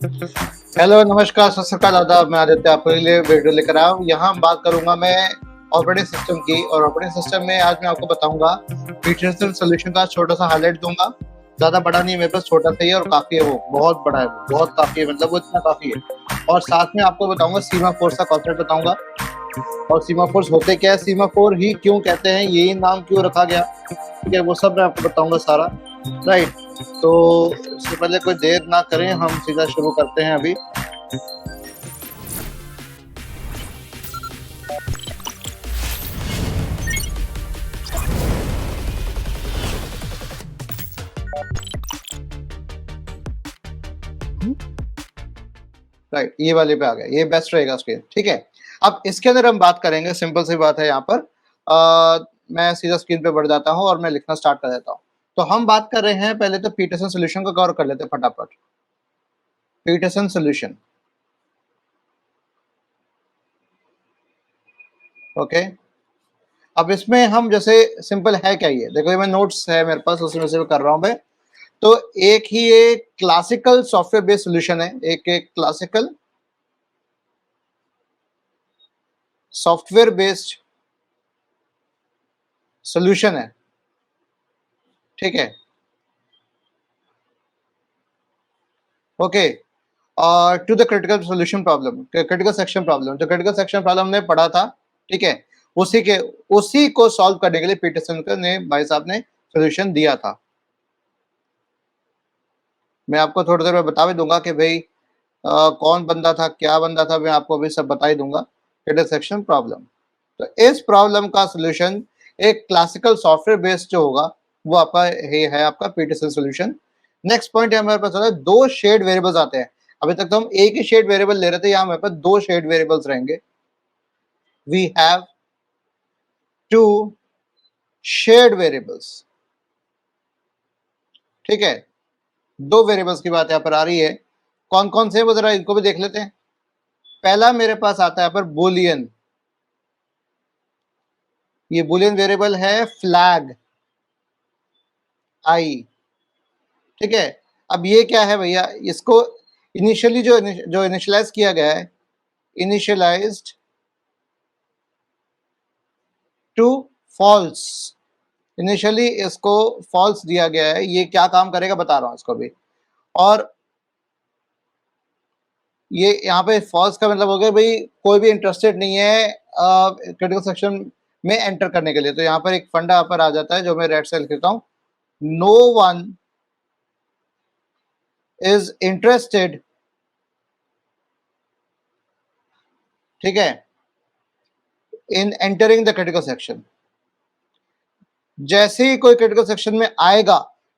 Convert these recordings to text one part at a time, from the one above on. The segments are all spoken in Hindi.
हेलो, नमस्कार, सत श्री अकाल, आदाब। मैं आदित्य आपके लिए वीडियो लेकर आया हूँ। यहाँ बात करूँगा मैं ऑपरेटिंग सिस्टम की, और ऑपरेटिंग सिस्टम में आज मैं आपको बताऊँगा पीटरसन सॉल्यूशन का छोटा सा हाइलाइट दूंगा। ज़्यादा बड़ा नहीं है मेरे पास, छोटा सा ही है और काफ़ी है। वो बहुत बड़ा है, वो बहुत काफ़ी है, मतलब वो इतना काफ़ी है। और साथ में आपको बताऊँगा सीमाफोर्स का कॉन्सेप्ट बताऊँगा, और सीमाफोर्स होते क्या है, सीमाफोर ही क्यों कहते हैं, यही नाम क्यों रखा गया, ठीक है, वो सब मैं आपको बताऊँगा सारा। राइट, तो इससे पहले कोई देर ना करें, हम सीधा शुरू करते हैं अभी। राइट, ये वाले पे आ गया, ये बेस्ट रहेगा स्क्रीन, ठीक है। अब इसके अंदर हम बात करेंगे, सिंपल सी बात है यहाँ पर। मैं सीधा स्क्रीन पे बढ़ जाता हूँ और मैं लिखना स्टार्ट कर देता हूँ। तो हम बात कर रहे हैं, पहले तो पीटरसन सॉल्यूशन का गौर कर लेते हैं फटाफट। Peterson solution, okay. अब इसमें हम जैसे सिंपल है क्या, ये देखो, ये मैं नोट्स है मेरे पास, उसमें से कर रहा हूँ मैं। तो एक ही ये क्लासिकल सॉफ्टवेयर बेस्ड सॉल्यूशन है, एक एक क्लासिकल सॉफ्टवेयर बेस्ड सॉल्यूशन है, ठीक है, ओके। और to the critical solution problem, critical section problem, जो क्रिटिकल सेक्शन प्रॉब्लम हमने पढ़ा था, ठीक है, उसी के उसी को सॉल्व करने के लिए पीटरसन ने भाई साहब ने सॉल्यूशन दिया था। मैं आपको थोड़ी देर में बता भी दूंगा कि भाई कौन बंदा था, क्या बंदा था, मैं आपको अभी सब बता ही दूंगा। क्रिटिकल सेक्शन प्रॉब्लम, तो इस प्रॉब्लम का सॉल्यूशन एक क्लासिकल सॉफ्टवेयर बेस्ड जो होगा, वो आपका है आपका पीटरसन सॉल्यूशन। नेक्स्ट पॉइंट हमारे पास होता है, दो शेड वेरिएबल्स आते हैं। अभी तक तो हम एक ही शेड वेरिएबल ले रहे थे, यहाँ हमारे पास दो शेड वेरिएबल्स रहेंगे। We have two shared variables, ठीक है, दो वेरिएबल्स की बात यहाँ पर आ रही है। कौन कौन से, वो जरा इनको भी देख लेते हैं। पहला मेरे पास आता है यहाँ पर बुलियन, ये बुलियन वेरिएबल है फ्लैग आई, ठीक है। अब ये क्या है भैया, इसको इनिशियली जो इनिशियलाइज किया गया है, इनिशियलाइज्ड टू फॉल्स, इनिशियली इसको फॉल्स दिया गया है। ये क्या काम करेगा बता रहा हूं इसको भी। और ये यहाँ पे फॉल्स का मतलब हो गया भाई, कोई भी इंटरेस्टेड नहीं है क्रिटिकल सेक्शन में एंटर करने के लिए। तो यहाँ पर एक फंडा यहाँ पर आ जाता है, जो मैं रेड से लिख देता हूं, नो वन इज इंटरेस्टेड, ठीक है, इन एंटरिंग द क्रिटिकल सेक्शन। जैसे ही कोई क्रिटिकल सेक्शन में आएगा,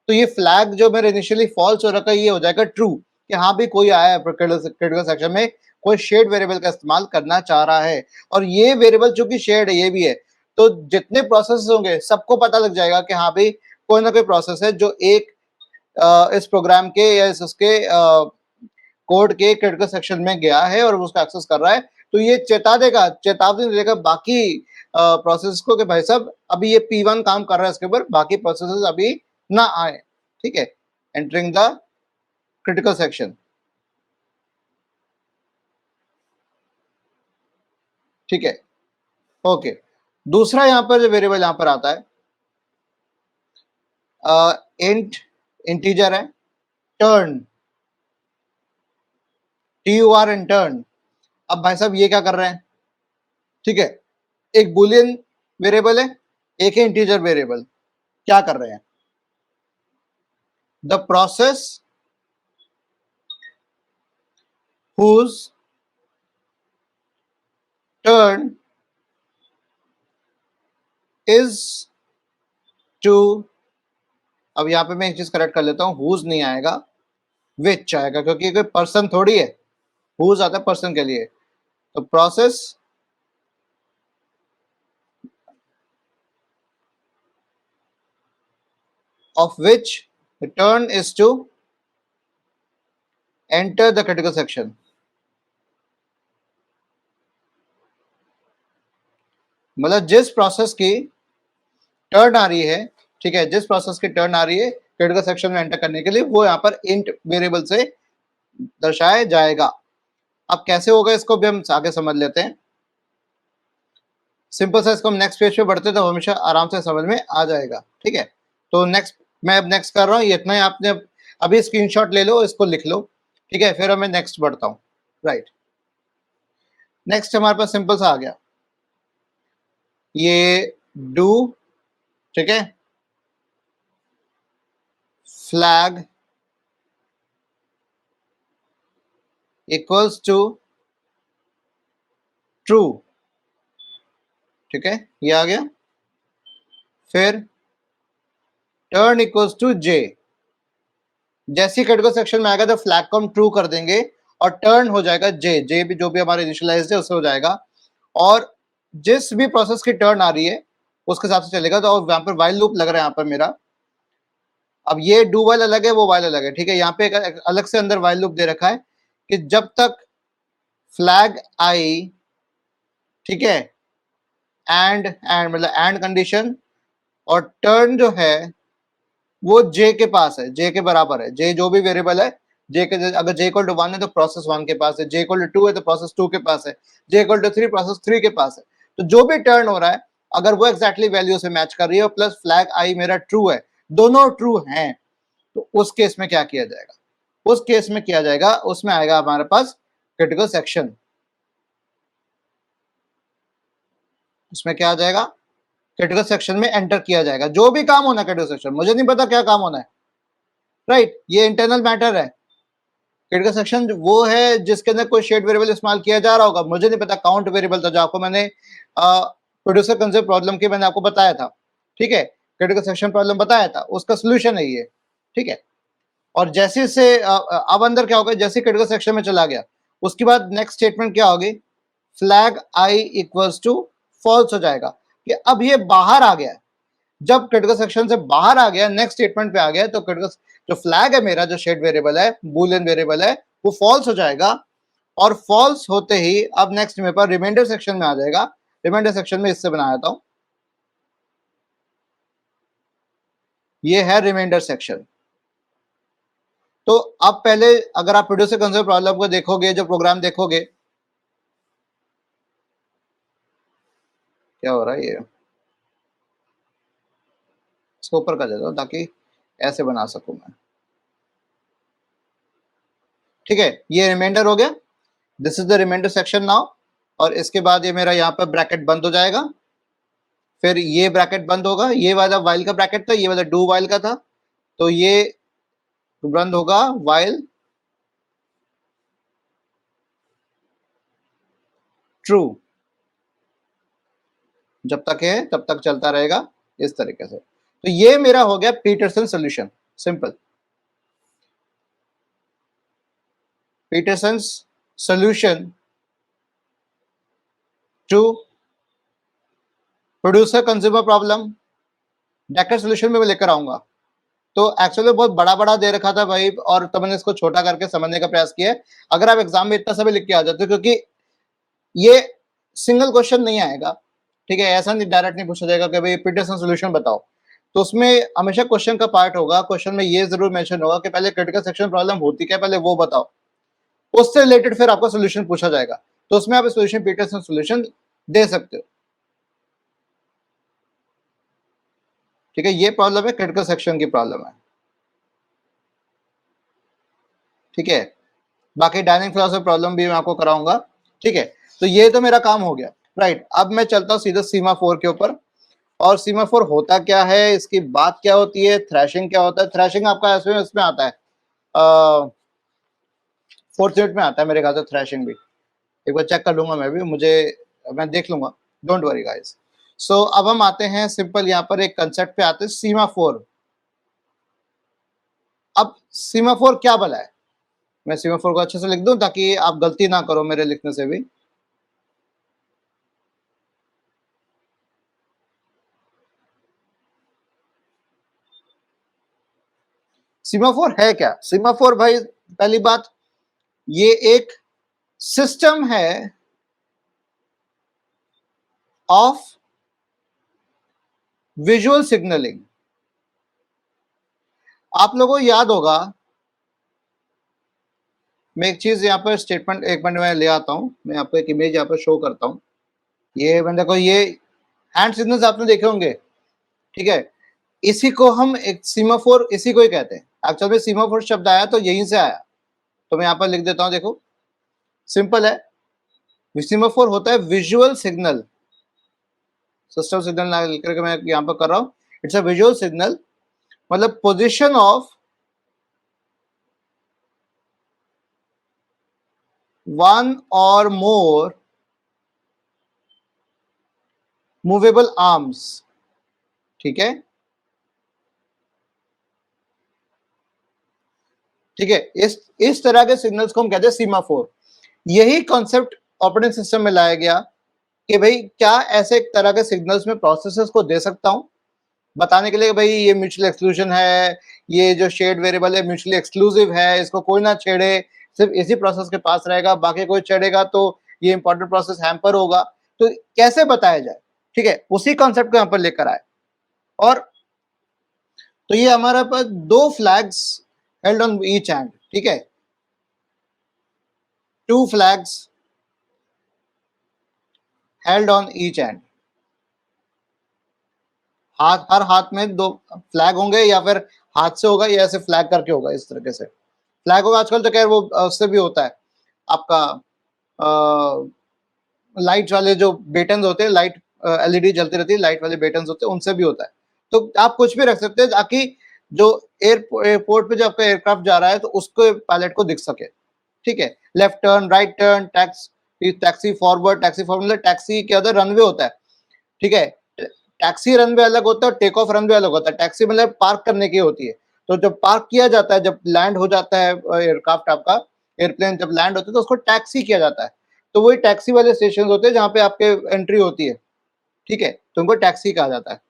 तो ये फ्लैग जो मेरे इनिशियली फॉल्स हो रखा है, ये हो जाएगा ट्रू, कि हाँ भी कोई आया है क्रिटिकल सेक्शन में, कोई शेड वेरिएबल का इस्तेमाल करना चाह रहा है। और ये वेरिएबल चूंकि शेड है, ये भी है, तो जितने प्रोसेस होंगे सबको पता लग जाएगा कि हाँ भाई कोई ना कोई प्रोसेस है जो एक इस प्रोग्राम के या इस उसके कोड के क्रिटिकल सेक्शन में गया है और उसका एक्सेस कर रहा है। तो ये चेतावनी देगा बाकी प्रोसेस को कि भाई साहब अभी ये P1 काम कर रहा है इसके ऊपर, बाकी प्रोसेसेस अभी ना आए, ठीक है। एंटरिंग द क्रिटिकल सेक्शन, ठीक है, ओके। दूसरा यहाँ पर जो वेरिएबल यहाँ पर आता है, इंट, इंटीजर है, टर्न, TUR एंड टर्न। अब भाई साहब ये क्या कर रहे हैं, ठीक है, एक बुलियन वेरिएबल है, एक है इंटीजर वेरिएबल। क्या कर रहे हैं, the process whose turn is to, अब यहां पे मैं एक चीज करेक्ट कर लेता हूं, whose नहीं आएगा, which आएगा, क्योंकि कोई पर्सन थोड़ी है, whose आता है पर्सन के लिए। तो process of which the turn is to enter the critical section, मतलब जिस प्रोसेस की टर्न आ रही है, ठीक है, जिस प्रोसेस की टर्न आ रही है क्रिटिकल सेक्शन में एंटर करने के लिए, वो यहाँ पर इंट वेरिएबल से दर्शाया जाएगा। अब कैसे होगा इसको भी हम आगे समझ लेते हैं। सिंपल सा, इसको हम नेक्स्ट पेज पे बढ़ते तो हमेशा आराम से समझ में आ जाएगा। ठीक है, तो नेक्स्ट मैं अब नेक्स्ट कर रहा हूँ, ये इतना ही आपने अभी स्क्रीनशॉट ले लो, इसको लिख लो। ठीक है, फिर मैं नेक्स्ट बढ़ता हूँ। राइट, नेक्स्ट हमारे पास सिंपल सा आ गया, ये डू, ठीक है, फ्लैग इक्वल्स टू ट्रू। ठीक है, ये आ गया। फिर टर्न इक्वल्स टू जे। जैसी क्रिटिकल सेक्शन में आएगा तो फ्लैग को हम ट्रू कर देंगे और टर्न हो जाएगा जे। जे भी जो भी हमारे इनिशियलाइज्ड है उससे हो जाएगा, और जिस भी प्रोसेस की टर्न आ रही है उसके हिसाब से चलेगा। तो यहाँ पर वाइल लूप लग रहा है यहाँ पर मेरा। अब ये डू वाइल अलग है, वो वाइल अलग है। ठीक है, यहाँ पे एक अलग से अंदर वाइल लूप दे रखा है कि जब तक फ्लैग आई, ठीक है, एंड मतलब एंड कंडीशन, और टर्न जो है वो जे के पास है, जे के बराबर है। जे जो भी वेरिएबल है, जे के, अगर जे इक्वल टू 1 है तो प्रोसेस 1 के पास है, जे इक्वल टू 2 है तो प्रोसेस 2 के पास है, जे इक्वल टू 3 प्रोसेस 3 के पास है। तो जो भी टर्न हो रहा है अगर वो एग्जैक्टली वैल्यू से मैच कर रही है प्लस फ्लैग आई मेरा ट्रू है, दोनों ट्रू हैं, तो उस केस में क्या किया जाएगा? उस केस में किया जाएगा, उसमें आएगा हमारे पास क्रिटिकल सेक्शन। उसमें क्या आ जाएगा? क्रिटिकल सेक्शन में एंटर किया जाएगा। जो भी काम होना है क्रिटिकल सेक्शन, मुझे नहीं पता क्या काम होना है, राइट, ये इंटरनल मैटर है। क्रिटिकल सेक्शन वो है जिसके अंदर कोई शेड वेरिएबल इस्तेमाल किया जा रहा होगा, मुझे नहीं पता। काउंट वेरिएबल था जो आपको मैंने प्रोड्यूसर कंसेप्ट प्रॉब्लम की मैंने आपको बताया था। ठीक है, क्रिटिकल सेक्शन प्रॉब्लम बताया था, उसका सोल्यूशन है ये। ठीक है, और जैसे से अब अंदर क्या होगा, जैसे क्रिटिकल सेक्शन में चला गया उसके बाद नेक्स्ट स्टेटमेंट क्या होगी, flag I equals to false हो जाएगा कि अब ये बाहर आ गया। जब क्रिटिकल सेक्शन से बाहर आ गया, नेक्स्ट स्टेटमेंट पे आ गया, तो क्रिटिकल जो फ्लैग है मेरा, जो शेड वेरिएबल है, बूलियन वेरिएबल है, वो फॉल्स हो जाएगा। और फॉल्स होते ही अब नेक्स्ट मेरे पास रिमाइंडर सेक्शन में आ जाएगा। रिमाइंडर सेक्शन में इससे बनाया था, ये है रिमाइंडर सेक्शन। तो अब पहले अगर आप प्रोड्यूसर कंसेप्ट प्रॉब्लम को देखोगे, जो प्रोग्राम देखोगे, क्या हो रहा है, ये इसको ऊपर कर देता हूं ताकि ऐसे बना सकूं मैं। ठीक है, ये रिमाइंडर हो गया, this is the remainder section now. और इसके बाद ये मेरा यहाँ पर ब्रैकेट बंद हो जाएगा, फिर ये ब्रैकेट बंद होगा, ये वाला वाइल का ब्रैकेट था, ये वाला डू वाइल का था, तो ये बंद होगा वाइल ट्रू। जब तक है तब तक चलता रहेगा इस तरीके से। तो ये मेरा हो गया Peterson solution, simple. Peterson's solution to producer consumer problem, Dekker solution में मैं लेकर आऊंगा। तो एक्चुअली बहुत बड़ा बड़ा दे रखा था भाई, और तब मैंने इसको छोटा करके समझने का प्रयास किया। अगर आप एग्जाम में इतना सा भी लिख के आ जाते, क्योंकि ये सिंगल क्वेश्चन नहीं आएगा। ठीक है, ऐसा नहीं डायरेक्ट नहीं पूछा जाएगा कि भाई पीटरसन सॉल्यूशन बताओ। तो उसमें हमेशा क्वेश्चन का पार्ट होगा, क्वेश्चन में ये जरूर मेंशन होगा कि पहले क्रिटिकल सेक्शन प्रॉब्लम होती क्या, पहले वो बताओ, उससे रिलेटेड फिर आपका सॉल्यूशन पूछा जाएगा। तो उसमें आप सॉल्यूशन पीटरसन सॉल्यूशन दे सकते हो। ठीक है, ये प्रॉब्लम है, क्रिटिकल सेक्शन की प्रॉब्लम है। ठीक है, बाकी डायनेमिक फिलोसफी प्रॉब्लम भी मैं आपको कराऊंगा। ठीक है, तो ये तो मेरा काम हो गया। राइट, अब मैं चलता हूं सीधा सीमा फोर के ऊपर। और सीमा फोर होता क्या है, इसकी बात क्या होती है, थ्रैशिंग क्या होता है। थ्रैशिंग आपका इसमें आता है, फोर्थ यूनिट में आता है मेरे ख्याल से थ्रैशिंग भी। एक बार चेक कर लूंगा मैं भी, मैं देख लूंगा, डोंट वरी गाइस। सो अब हम आते हैं सिंपल यहाँ पर एक कंसेप्ट पे आते हैं, सीमा फोर। अब सीमा फोर क्या भला है, मैं सीमा फोर को अच्छे से लिख दूं ताकि आप गलती ना करो मेरे लिखने से भी। सीमाफोर है क्या? सीमाफोर भाई, पहली बात, ये एक सिस्टम है ऑफ विजुअल सिग्नलिंग। आप लोगों को याद होगा मैं एक चीज यहाँ पर स्टेटमेंट एक मिनट में ले आता हूँ, मैं आपको एक इमेज यहाँ पर शो करता हूँ। ये मैंने देखो, ये हैंड सिग्नल्स आपने देखे होंगे, ठीक है। इसी को हम एक सीमाफोर, इसी को ही कहते हैं। एक्चुअल में सीमाफोर शब्द आया तो यहीं से आया, तो मैं यहाँ पर लिख देता हूँ, देखो सिंपल है। सीमाफोर होता है विजुअल सिग्नल, सिस्टम सिग्नल ना लिख के मैं यहाँ पर कर रहा हूँ। इट्स अ विजुअल सिग्नल, मतलब पोजीशन ऑफ वन और मोर मूवेबल आर्म्स, ठीक है, ठीक है। इस तरह के सिग्नल्स को हम कहते हैं सीमाफोर। यही कॉन्सेप्ट ऑपरेटिंग सिस्टम में लाया गया कि भाई क्या ऐसे एक तरह के सिग्नल्स में प्रोसेसर्स को दे सकता हूं, बताने के लिए भाई ये म्यूचुअल एक्सक्लूजन है, ये जो शेयर्ड वेरिएबल है म्यूचुअली एक्सक्लूसिव है, इसको कोई ना छेड़े, सिर्फ इसी प्रोसेस के पास रहेगा, बाकी कोई छेड़ेगा तो ये इंपॉर्टेंट प्रोसेस हैम्पर होगा। तो कैसे बताया जाए, ठीक है, उसी कॉन्सेप्ट को यहाँ पर लेकर आए। और तो ये हमारे पास दो flags held on each hand, ठीक है, two flags held on each hand. हर हाथ में दो फ्लैग होंगे, या फिर हाथ से होगा या ऐसे फ्लैग करके होगा, इस तरीके से फ्लैग होगा। आजकल तो खैर वो उससे भी होता है आपका, लाइट वाले जो बेटन होते हैं, लाइट एलईडी जलती रहती है, लाइट वाले बेटन होते हैं, उनसे भी होता है। तो आप कुछ भी रख सकते हैं ताकि जो एयरपोर्ट पे जो आपका एयरक्राफ्ट जा रहा है तो उसको पायलट को दिख सके, ठीक है। Left turn, right turn, taxi forward, taxi forward मतलब टैक्सी के अंदर रनवे होता है, ठीक है। टैक्सी रनवे अलग होता है और टेक ऑफ रनवे अलग होता है। टैक्सी मतलब पार्क करने की होती है, तो जब पार्क किया जाता है, जब लैंड हो जाता है एयरक्राफ्ट आपका, एयरप्लेन जब लैंड होता है तो उसको टैक्सी किया जाता है। तो वही टैक्सी वाले स्टेशन होते हैं जहाँ पे आपके एंट्री होती है, ठीक है, तो उनको टैक्सी कहा जाता है।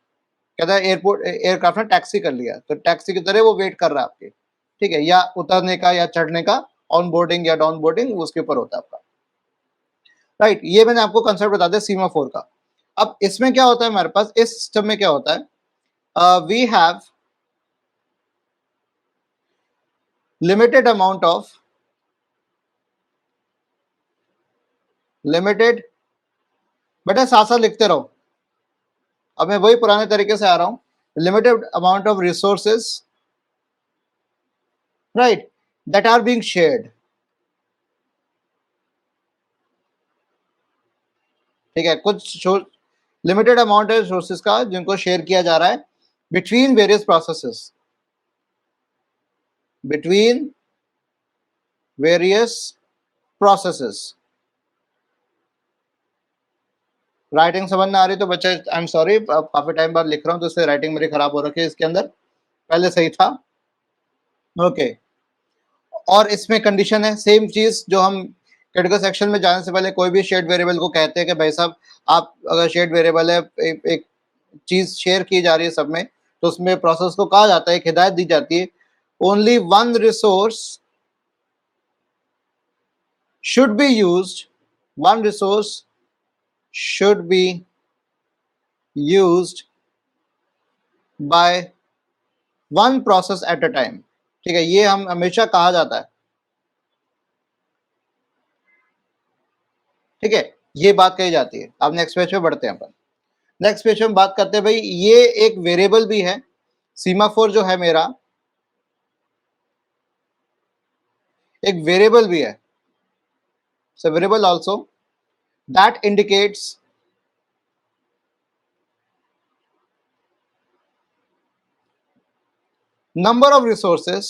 कहता है एयरपोर्ट एयरक्राफ्ट ने टैक्सी कर लिया, तो टैक्सी की तरह वो वेट कर रहा है आपके, ठीक है, या उतरने का या चढ़ने का, ऑन बोर्डिंग या डाउन बोर्डिंग उसके ऊपर होता है आपका, राइट। ये मैंने आपको कंसेप्ट बता दिया सीमाफोर का। अब इसमें क्या होता है हमारे पास, इस सिस्टम में क्या होता है, we have limited amount of limited, बेटा साथ साथ लिखते रहो, अब मैं वही पुराने तरीके से आ रहा हूं। Limited amount of resources, right, that are being shared, ठीक है, कुछ लिमिटेड अमाउंट है रिसोर्सेज का जिनको शेयर किया जा रहा है between various processes, between various processes. Writing समझ में आ रही तो बच्चे आई एम सॉरी, काफी टाइम बाद लिख रहा हूं तो इससे राइटिंग मेरी खराब हो रखी है इसके अंदर, पहले सही था, ओके। और इसमें कंडीशन है सेम चीज जो हम क्रिटिकल सेक्शन में जाने से पहले कोई भी शेयर्ड वेरिएबल को कहते हैं कि भाई साहब, आप अगर शेयर्ड वेरिएबल है, एक चीज शेयर की जा रही है सब में, तो उसमें प्रोसेस को कहा जाता है, एक हिदायत दी जाती है, only one resource should be used, one resource should be used by one process at a time, ठीक है, ये हम हमेशा कहा जाता है, ठीक है, ये बात कही जाती है। अब नेक्स्ट पेज पे बढ़ते हैं अपन। नेक्स्ट पेज पे हम बात करते हैं भाई, ये एक वेरिएबल भी है, सीमाफोर जो है मेरा एक वेरिएबल भी है, so variable also that indicates number of resources,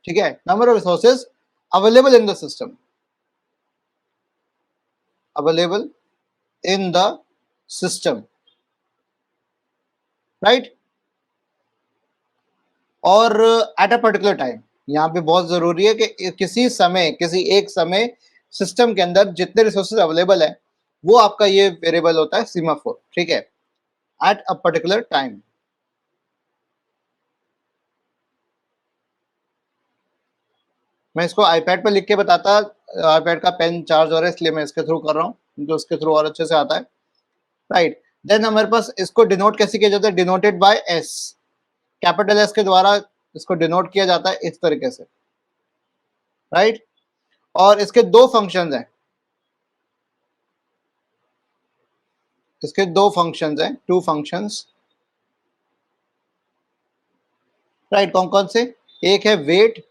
ठीक है, number of resources available in the system, available in the system, right. और एट अ पर्टिकुलर टाइम, यहाँ पे बहुत जरूरी है कि किसी समय, किसी एक समय सिस्टम के अंदर जितने रिसोर्सेज अवेलेबल है वो आपका ये वेरिएबल होता है सीमाफोर, ठीक है, एट अ पर्टिकुलर टाइम। मैं इसको आईपैड पे लिख के बताता, आईपैड का पेन चार्ज हो रहा है इसलिए मैं इसके थ्रू कर रहा हूँ, क्योंकि उसके थ्रू और अच्छे से आता है, राइट। देन हमारे पास इसको डिनोट कैसे किया जाता है, denoted by S, capital S के द्वारा इसको डिनोट किया जाता है इस तरीके से, राइट। और इसके दो फंक्शंस हैं, इसके दो फंक्शंस हैं, टू फंक्शंस, राइट। कौन कौन से? एक है वेट,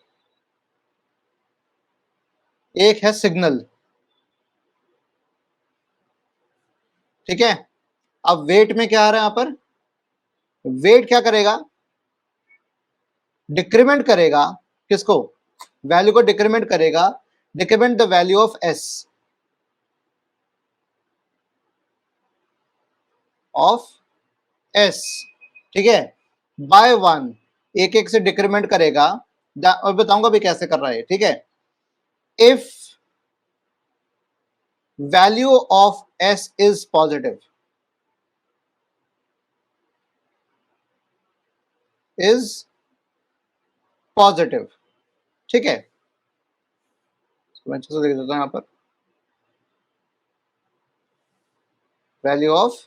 एक है सिग्नल, ठीक है। अब वेट में क्या आ रहा है यहां पर? वेट क्या करेगा? डिक्रीमेंट करेगा किसको? वैल्यू को डिक्रीमेंट करेगा, decrement the value of S, of S, ठीक है, बाय वन, एक एक से डिक्रीमेंट करेगा। और बताऊंगा भी कैसे कर रहा है, ठीक है। If value of S is positive, is positive, ठीक है। मैं अच्छे से देख देता हूं यहां पर, value of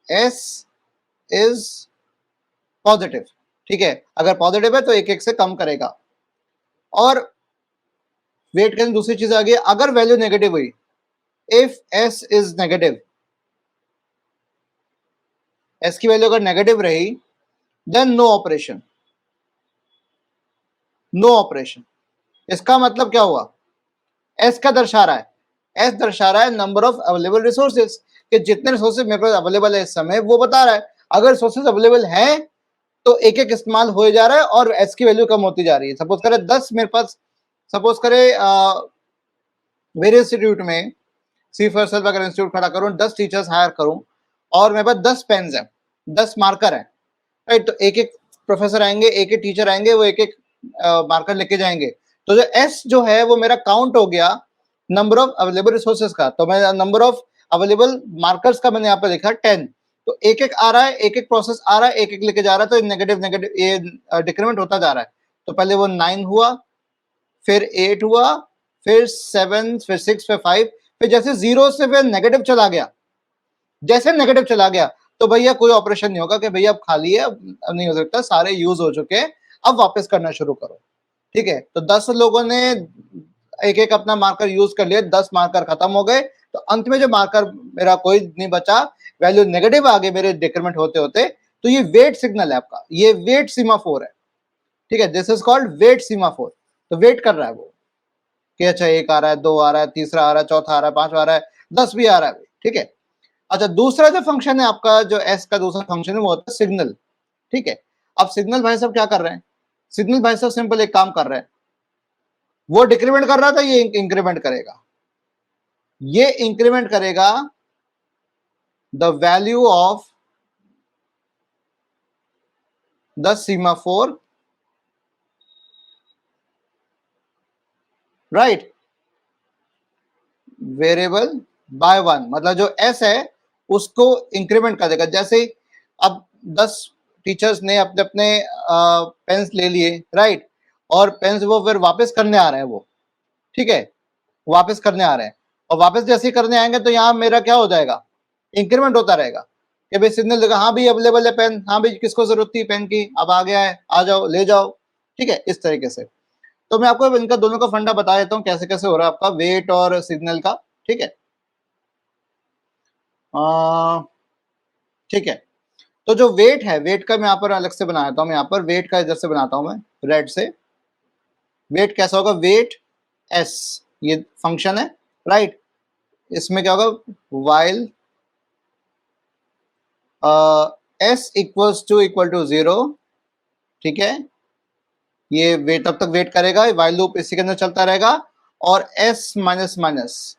S is positive, ठीक है। अगर पॉजिटिव है तो एक एक से कम करेगा। और वेट करने दूसरी चीज आ गई, अगर वैल्यू नेगेटिव हुई, if S is negative, S की वैल्यू अगर नेगेटिव रही, then no operation, no operation. इसका मतलब क्या हुआ? एस का दर्शा रहा है, एस दर्शा रहा है नंबर ऑफ अवेलेबल रिसोर्सेज, कि जितने रिसोर्सेज मेरे पास अवेलेबल है इस समय वो बता रहा है। अगर रिसोर्सेज अवेलेबल हैं तो एक एक इस्तेमाल हो जा रहा है और एस की वैल्यू कम होती जा रही है। सपोज करें 10 मेरे पास, सपोज करें मेरे इंस्टीट्यूट में, सी फर्सल वगैरह इंस्टीट्यूट खड़ा करूं, 10 टीचर्स हायर करूं और मेरे पास 10 पेन्स हैं, 10 मार्कर हैं, राइट। तो एक एक प्रोफेसर आएंगे, एक एक टीचर आएंगे, वो एक एक मार्कर लेके जाएंगे। तो जो एस जो है वो मेरा काउंट हो गया नंबर ऑफ अवेलेबल रिसोर्सेज का। तो मैं नंबर ऑफ अवेलेबल मार्कर्स का मैंने यहाँ पे लिखा 10। तो एक एक आ रहा है, एक एक प्रोसेस आ रहा है, एक एक लेके जा रहा है, तो नेगेटिव नेगेटिव ये डिक्रीमेंट होता जा रहा है। तो पहले वो 9 हुआ, फिर 8 हुआ, फिर 7, फिर 6, फिर 5, फिर जैसे 0 से फिर नेगेटिव चला गया, जैसे नेगेटिव चला गया तो भैया कोई ऑपरेशन नहीं होगा कि भैया अब खाली है, अब नहीं हो सकता, सारे यूज हो चुके हैं, अब वापस करना शुरू करो, ठीक है। तो 10 लोगों ने एक एक अपना मार्कर यूज कर लिया, 10 मार्कर खत्म हो गए, तो अंत में जो मार्कर मेरा कोई नहीं बचा, वैल्यू नेगेटिव आ गई मेरे डिक्रीमेंट होते होते, तो ये वेट सिग्नल है आपका, ये वेट सीमाफोर है, ठीक है। This is called wait semaphore. तो वेट कर रहा है वो कि अच्छा एक आ रहा है, दो आ रहा है, तीसरा आ रहा है, चौथा आ रहा है, पांचवा आ रहा है, 10 भी आ रहा है, ठीक है। अच्छा, दूसरा जो फंक्शन है आपका, जो एस का दूसरा फंक्शन है वो होता है सिग्नल, ठीक है। अब सिग्नल भाई साहब क्या कर रहे हैं? सिग्नल भाई साहब सिंपल एक काम कर रहे हैं, वो डिक्रीमेंट कर रहा था, ये इंक्रीमेंट करेगा, ये इंक्रीमेंट करेगा the value of the semaphore, right, variable by one, मतलब जो एस है उसको इंक्रीमेंट कर देगा। जैसे अब 10 टीचर्स ने अपने अपने पेन्स ले लिए, राइट, और पेन्स वो फिर वापस करने आ रहे हैं वो, ठीक है, वापस करने आ रहे हैं, और वापस जैसे ही करने आएंगे तो यहाँ मेरा क्या हो जाएगा? इंक्रीमेंट होता रहेगा कि भाई सिग्नल देगा, हाँ भाई अवेलेबल है पेन, हाँ भाई किसको जरूरत थी पेन की, अब आ गया है, आ जाओ ले जाओ, ठीक है, इस तरीके से। तो मैं आपको इनका दोनों का फंडा बता देता हूँ कैसे कैसे हो रहा है आपका वेट और सिग्नल का, ठीक है। ठीक है, तो जो वेट है, वेट का मैं यहाँ पर अलग से बनाता हूँ, यहाँ पर वेट का इधर से बनाता हूँ मैं रेड से। वेट कैसा होगा? वेट एस, ये फंक्शन है, राइट। इसमें क्या होगा? वाइल एस इक्वल टू 0, ठीक है, ये वेट तब तक वेट करेगा, वाइल लूप इसी के अंदर चलता रहेगा, और एस माइनस माइनस,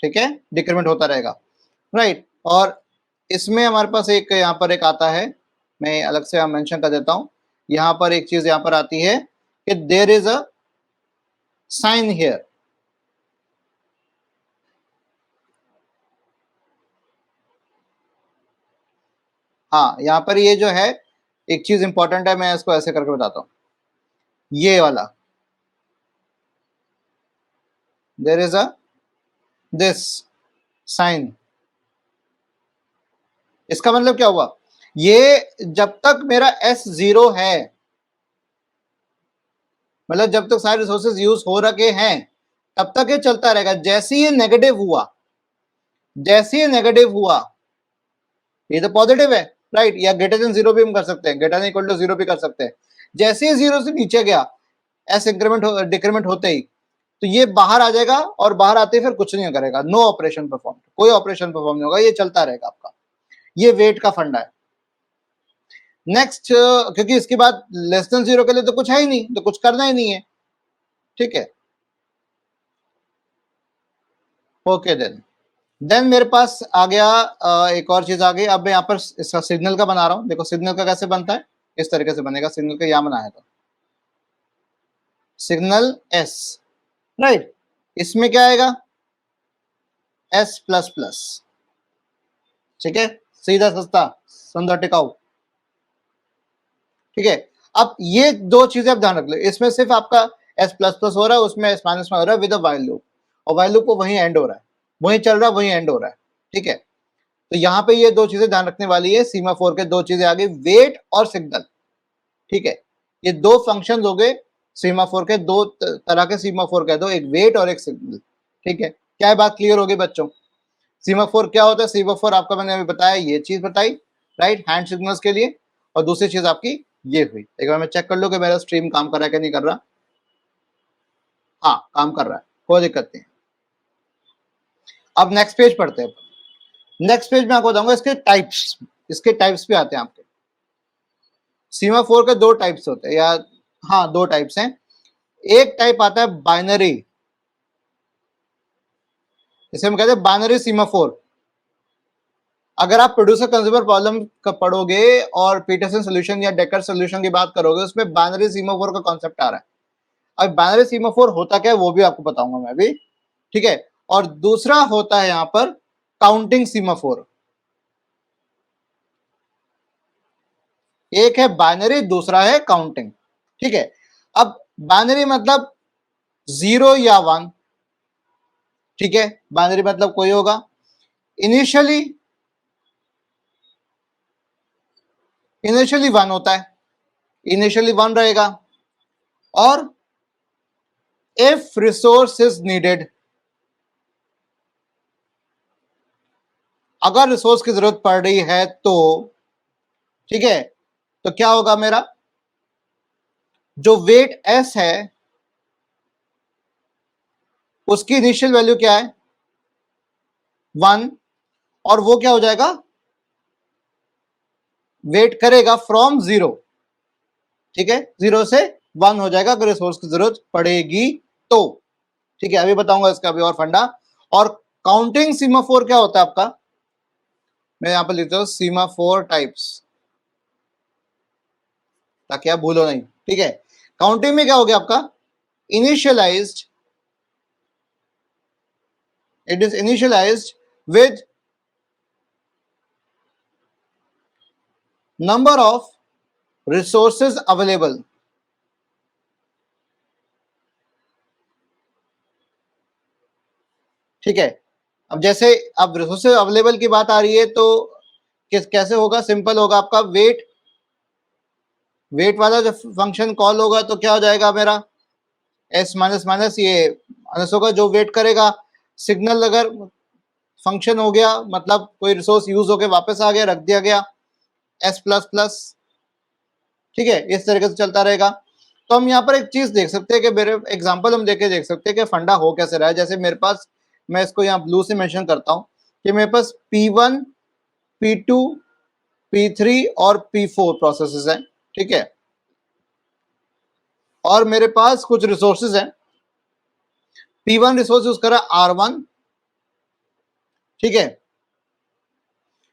ठीक है, डिक्रीमेंट होता रहेगा, राइट। और इसमें हमारे पास एक यहाँ पर एक आता है, मैं अलग से मेंशन कर देता हूं, यहाँ पर एक चीज यहाँ पर आती है कि there is a sign here, हाँ यहाँ पर ये जो है एक चीज इंपॉर्टेंट है, मैं इसको ऐसे करके बताता हूँ, ये वाला, there is a this sign. इसका मतलब क्या हुआ? ये जब तक मेरा S0 है, मतलब जब तक सारे रिसोर्सेज यूज हो रखे हैं तब तक ये चलता रहेगा। जैसे ये नेगेटिव हुआ, जैसे ये नेगेटिव हुआ, ये तो पॉजिटिव है राइट, या ग्रेटर देन 0 भी हम कर सकते हैं, ग्रेटर देन इक्वल टू 0 भी कर सकते हैं। जैसे ही 0 से नीचे गया, एस इंक्रीमेंट डिक्रीमेंट होते ही, तो ये बाहर आ जाएगा और बाहर आते ही फिर कुछ नहीं करेगा, नो ऑपरेशन परफॉर्म, कोई ऑपरेशन परफॉर्म नहीं होगा, ये चलता रहेगा आपका। ये वेट का फंडा है। नेक्स्ट, क्योंकि इसके बाद लेस देन 0 के लिए तो कुछ है ही नहीं, तो कुछ करना ही नहीं है, ठीक है। ओके देन मेरे पास आ गया एक और चीज आ गई। अब मैं यहाँ पर इसका सिग्नल का बना रहा हूं। देखो सिग्नल का कैसे बनता है, इस तरीके से बनेगा। सिग्नल का यहाँ बनाया था सिग्नल एस, राइट। इसमें क्या आएगा, एस प्लस प्लस, ठीक है, सीधा सस्ता सुंदर टिकाऊ, ठीक है। अब ये दो चीजें आप ध्यान रख लो, इसमें सिर्फ आपका एस प्लस प्लस हो रहा है, उसमें एस माइनस में हो रहा है विद अ वाइल लूप, और वाइल लूप को वहीं एंड हो रहा है, वहीं चल रहा है, वहीं एंड हो रहा है, ठीक है। तो यहाँ पे ये दो चीजें ध्यान रखने वाली है। सीमाफोर के दो चीजें आ गई, वेट और सिग्नल, ठीक है। ये दो फंक्शन हो गए सीमाफोर के, दो तरह के सीमाफोर कह दो, एक वेट और एक सिग्नल, ठीक है। क्या बात क्लियर होगी बच्चों? सीमाफोर क्या होता है? सीमाफोर आपका मैंने अभी बताया, ये चीज बताई राइट, हैंड सिग्नल्स के लिए। और दूसरी चीज आपकी ये हुई। एक बार मैं चेक कर लूं कि मेरा स्ट्रीम काम कर रहा है कि नहीं कर रहा। हाँ काम कर रहा है, कोई दिक्कत नहीं। अब नेक्स्ट पेज पढ़ते हैं। नेक्स्ट पेज में आपको बताऊंगा इसके टाइप्स, इसके टाइप्स पे आते हैं आपके। सीमाफोर के दो टाइप्स होते हैं, या हाँ दो टाइप्स हैं। एक टाइप आता है बाइनरी, इसे हम कहते हैं बाइनरी सीमाफोर। अगर आप प्रोड्यूसर कंज्यूमर प्रॉब्लम का पढ़ोगे और पीटरसन सॉल्यूशन या डेकर सॉल्यूशन की बात करोगे, उसमें बाइनरी सीमाफोर का कॉन्सेप्ट आ रहा है। अब बाइनरी सीमाफोर होता क्या है वो भी आपको बताऊंगा मैं भी, ठीक है। और दूसरा होता है यहां पर काउंटिंग सीमाफोर। एक है बाइनरी, दूसरा है काउंटिंग, ठीक है। अब बाइनरी मतलब 0 या 1, ठीक है। बाइनरी मतलब कोई होगा इनिशियली, इनिशियली 1 होता है, इनिशियली 1 रहेगा। और इफ रिसोर्स इज नीडेड, अगर रिसोर्स की जरूरत पड़ रही है तो, ठीक है, तो क्या होगा, मेरा जो वेट एस है उसकी इनिशियल वैल्यू क्या है 1, और वो क्या हो जाएगा, वेट करेगा फ्रॉम 0, ठीक है, 0 से 1 हो जाएगा अगर रिसोर्स की जरूरत पड़ेगी तो, ठीक है। अभी बताऊंगा इसका भी और फंडा। और काउंटिंग सीमाफोर क्या होता है आपका, मैं यहां पर लिखता हूं सीमाफोर टाइप्स, ताकि आप भूलो नहीं, ठीक है। काउंटिंग में क्या हो गया आपका, initialised, it is initialized with number of resources available, ठीक है। अब जैसे अब रिसोर्सेज अवेलेबल की बात आ रही है तो कैसे होगा, सिंपल होगा आपका, वेट, वेट वाला जब फंक्शन कॉल होगा तो क्या हो जाएगा मेरा, एस माइनस माइनस ये माइनस होगा जो वेट करेगा। सिग्नल अगर फंक्शन हो गया मतलब कोई रिसोर्स यूज होके वापस आ गया, रख दिया गया, एस प्लस प्लस, ठीक है। इस तरीके से चलता रहेगा। तो हम यहाँ पर एक चीज देख सकते हैं कि मेरे एग्जांपल हम देख के देख सकते हैं कि फंडा हो कैसे रहा है। जैसे मेरे पास, मैं इसको यहाँ ब्लू से मेंशन करता हूँ कि मेरे पास P1, P2, P3 और P4 प्रोसेसेस हैं, ठीक है। और मेरे पास कुछ रिसोर्सेज हैं। P1 रिसोर्स यूज करा R1, ठीक है,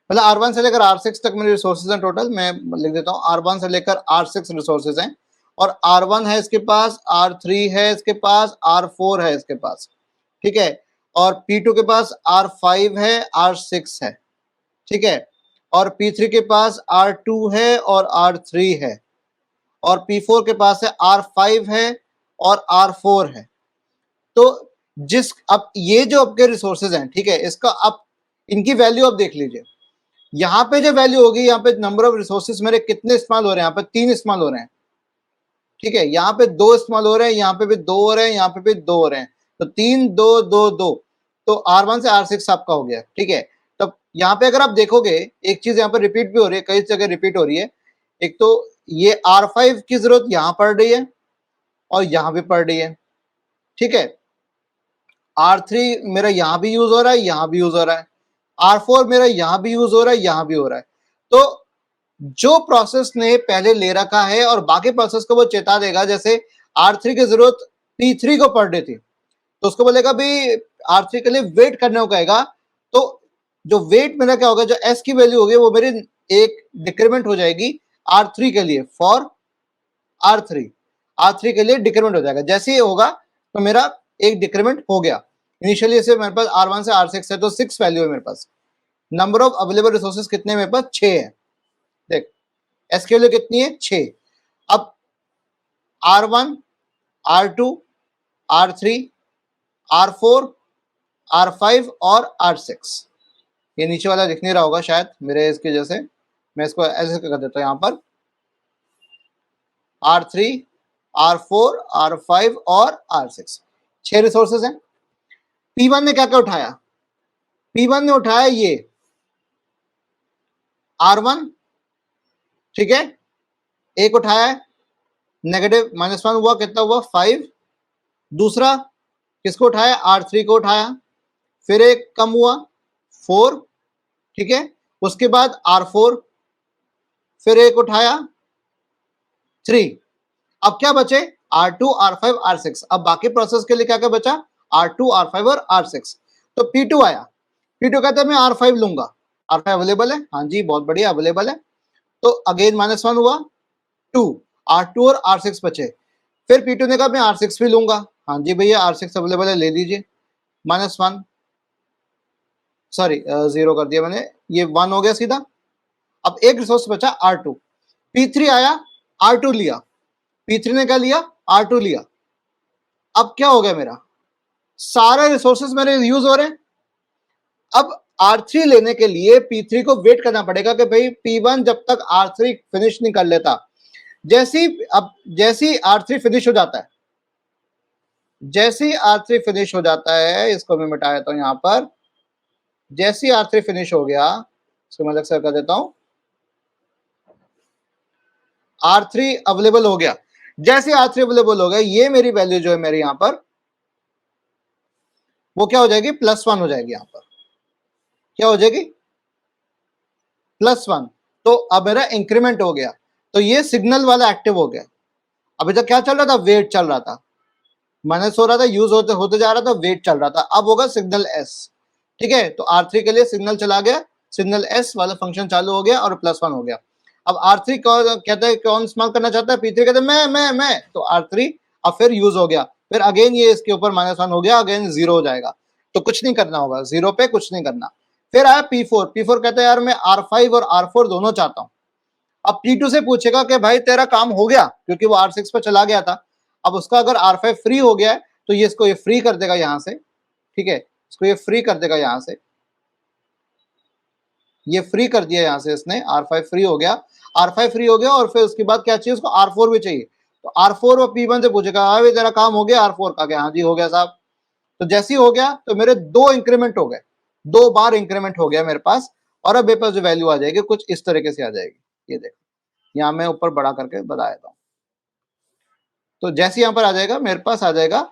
मतलब R1 से लेकर R6 तक मेरे रिसोर्सेज हैं टोटल। मैं लिख देता हूँ R1 से लेकर R6 रिसोर्सेज हैं। और R1 है इसके पास, R3 है इसके पास, R4 है इसके पास, ठीक है। और P2 के पास R5 है, R6 है, ठीक है। और P3 के पास R2 है और R3 है। और P4 के पास है R5 है और R4 है। तो जिस अब ये जो आपके रिसोर्सेज हैं, ठीक है, इसका आप इनकी वैल्यू आप देख लीजिए। यहाँ पे जो वैल्यू होगी, यहाँ पे नंबर ऑफ रिसोर्सेज मेरे कितने इस्तेमाल हो रहे हैं, यहाँ पे 3 इस्तेमाल हो रहे हैं, ठीक है, यहाँ पे 2 इस्तेमाल हो रहे हैं, यहाँ पे भी 2 हो रहे हैं, यहाँ पे भी 2 हो रहे हैं, तो 3 2 2 2, तो R1 से R6 आपका हो गया, ठीक है। तब यहाँ पे अगर आप देखोगे एक चीज यहाँ पे रिपीट भी हो रही है, कई जगह रिपीट हो रही है। एक तो ये R5 की जरूरत यहाँ पड़ रही है और यहाँ भी पड़ रही है, ठीक है। R3 मेरा यहाँ भी यूज हो रहा है, यहाँ भी यूज हो रहा है, R4 मेरा यहाँ भी यूज हो रहा है, यहाँ भी हो रहा है। तो जो प्रोसेस ने पहले ले रखा है और बाकी प्रोसेस को वो चेता देगा, जैसे R3 की जरूरत P3 को पड़ रही थी, तो उसको बोलेगा भाई R3 के लिए वेट करने को कहेगा। तो जो वेट मेरा क्या होगा, जो S की वैल्यू होगी वो मेरी एक डिक्रीमेंट हो जाएगी R3 के लिए, फॉर R3 के लिए डिक्रीमेंट हो जाएगा। जैसे ही होगा तो मेरा एक डिक्रीमेंट हो गया। इनिशियली से मेरे पास R1 से R6 है, तो 6 वैल्यू है मेरे पास। नंबर ऑफ अवेलेबल रिसोर्सेज कितने मेरे पास, 6 है। देख S की वैल्यू कितनी है, 6। अब R1 R2 R3 R4 R5 और R6, ये नीचे वाला दिख नहीं रहा होगा शायद मेरे इसकी वजह से, मैं इसको ऐसे कर देता हूं, यहां पर R3 R4 R5 और R6, 6 रिसोर्सेज हैं। P1 ने क्या क्या उठाया, P1 ने उठाया ये R1, ठीक है, एक उठाया है, नेगेटिव -1 हुआ, कितना हुआ 5। दूसरा किसको उठाया, R3 को उठाया, फिर एक कम हुआ 4, ठीक है। उसके बाद R4, फिर एक उठाया 3। अब क्या बचे, R2 R5 R6। अब बाकी प्रोसेस के लिए क्या क्या बचा, R2 R5 और R6। तो P2 आया, P2 कहता है मैं R5 लूंगा, R5 अवेलेबल है, हाँ जी बहुत बढ़िया अवेलेबल है। तो अगेन -1 हुआ 2, R2 और R6 बचे। फिर P2 ने कहा मैं R6 भी लूंगा, हाँ जी भैया R6 अवेलेबल है, ले लीजिए, -1, सॉरी 0 कर दिया मैंने, ये 1 हो गया सीधा। अब एक रिसोर्स बचा R2, P3 आया, R2 लिया, P3 ने क्या लिया, R2 लिया। अब क्या हो गया, मेरा सारे रिसोर्सेस मेरे यूज हो रहे हैं। अब R3 लेने के लिए P3 को वेट करना पड़ेगा कि भाई P1 जब तक R3 फिनिश नहीं कर लेता। जैसी R3 फिनिश हो जाता है, जैसी R3 फिनिश हो जाता है, इसको मैं मिटा देता हूं यहां पर, जैसी R3 फिनिश हो गया, इसको मैं अलग से कर देता हूं, R3 अवेलेबल हो गया। जैसे R3 अवेलेबल हो गया, ये मेरी वैल्यू जो है मेरी यहां पर, वो क्या हो जाएगी, +1 हो जाएगी। यहां पर क्या हो जाएगी, +1। तो अब मेरा इंक्रीमेंट हो गया, तो ये सिग्नल वाला एक्टिव हो गया। अभी तक क्या चल रहा था, वेट चल रहा था, माइनस हो रहा था, यूज होते होते जा रहा था, वेट चल रहा था। अब होगा सिग्नल S, ठीक है। तो R3 के लिए सिग्नल चला गया, सिग्नल S वाला फंक्शन चालू हो गया और +1 हो गया। अब R3 कहता है कौन इस्तेमाल करना चाहता है, P3 कहता है मैं, तो R3 अब फिर यूज हो गया, फिर अगेन ये इसके ऊपर -1 हो गया, अगेन 0 हो जाएगा। तो कुछ नहीं करना होगा, 0 पे कुछ नहीं करना। फिर आया P4 कहता है यार मैं R5 और R4 दोनों चाहता हूं। अब P2 से पूछेगा कि भाई तेरा काम हो गया, क्योंकि वो R6 पे चला गया था। अब उसका अगर R5 फ्री हो गया है, तो ये इसको ये फ्री कर देगा यहां से, ठीक है, इसको ये फ्री कर देगा यहां से, ये फ्री कर दिया यहां से इसने, R5 फ्री हो गया, R5 फ्री हो गया। और फिर उसके बाद क्या चाहिए उसको, R4 भी चाहिए। तो R4 और P1 से पूछेगा भाई तेरा काम हो गया R4 का, क्या, हाँ जी हो गया साहब। तो जैसे ही हो गया तो मेरे 2 इंक्रीमेंट हो गए, 2 बार इंक्रीमेंट हो गया मेरे पास। और अब मेरे पास जो वैल्यू आ जाएगी कुछ इस तरीके से आ जाएगी, ये देखो यहाँ मैं ऊपर बड़ा करके बता देता हूँ। तो जैसे यहाँ पर आ जाएगा, मेरे पास आ जाएगा